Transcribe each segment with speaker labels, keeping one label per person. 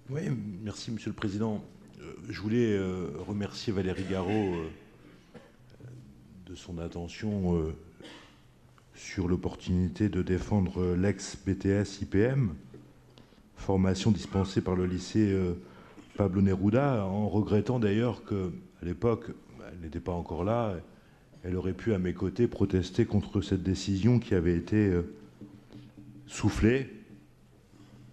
Speaker 1: Oui, merci Monsieur le Président. Je voulais remercier Valérie Garot de son attention sur l'opportunité de défendre l'ex-BTS IPM, formation dispensée par le lycée Pablo Neruda, en regrettant d'ailleurs qu'à l'époque, elle n'était pas encore là, elle aurait pu à mes côtés protester contre cette décision qui avait été soufflée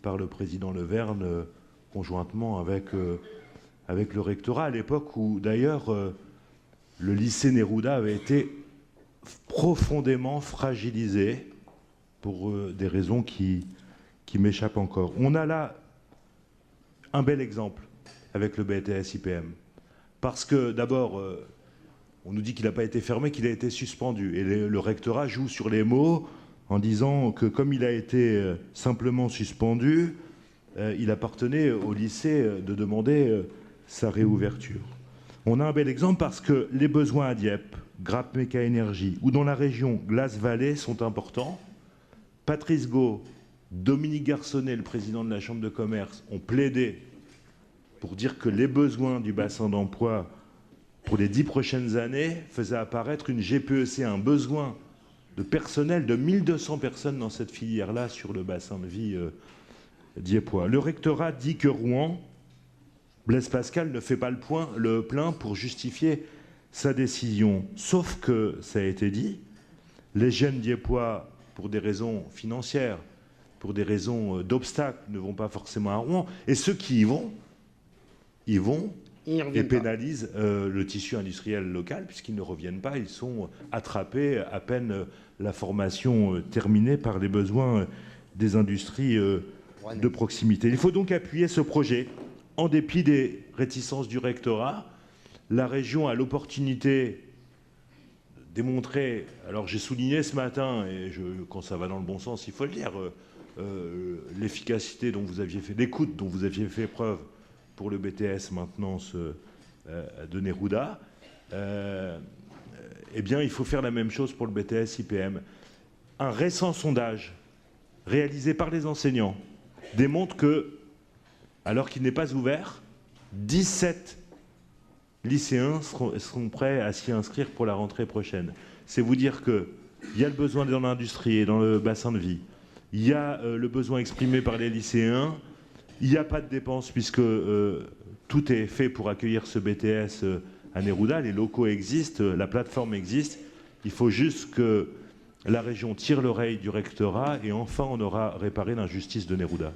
Speaker 1: par le président Leverne conjointement avec le rectorat, à l'époque où d'ailleurs le lycée Neruda avait été profondément fragilisé pour des raisons qui m'échappent encore. On a là un bel exemple avec le BTS IPM. Parce que d'abord, on nous dit qu'il n'a pas été fermé, qu'il a été suspendu. Et le rectorat joue sur les mots en disant que comme il a été simplement suspendu, il appartenait au lycée de demander sa réouverture. On a un bel exemple parce que les besoins à Dieppe, Grappe Méca Énergie ou dans la région Glace Vallée sont importants. Patrice Gau, Dominique Garçonnet, le président de la Chambre de commerce, ont plaidé pour dire que les besoins du bassin d'emploi pour les 10 prochaines années faisaient apparaître une GPEC, un besoin de personnel de 1200 personnes dans cette filière-là sur le bassin de vie diepois. Le rectorat dit que Rouen, Blaise Pascal ne fait pas le plein pour justifier sa décision. Sauf que, ça a été dit, les jeunes diepois, pour des raisons financières, pour des raisons d'obstacles, ne vont pas forcément à Rouen. Et ceux qui y vont et pénalisent le tissu industriel local, puisqu'ils ne reviennent pas, ils sont attrapés à peine la formation terminée par les besoins des industries de proximité. Il faut donc appuyer ce projet. En dépit des réticences du rectorat, la région a l'opportunité de démontrer, alors j'ai souligné ce matin, et quand ça va dans le bon sens, il faut le dire, l'efficacité dont vous aviez fait, l'écoute dont vous aviez fait preuve pour le BTS maintenance de Neruda, eh bien il faut faire la même chose pour le BTS IPM. Un récent sondage réalisé par les enseignants démontre que, alors qu'il n'est pas ouvert, 17 lycéens seront prêts à s'y inscrire pour la rentrée prochaine. C'est vous dire qu'il y a le besoin dans l'industrie et dans le bassin de vie, il y a le besoin exprimé par les lycéens, il n'y a pas de dépenses puisque tout est fait pour accueillir ce BTS à Neruda, les locaux existent, la plateforme existe, il faut juste que la région tire l'oreille du rectorat et enfin on aura réparé l'injustice de Neruda.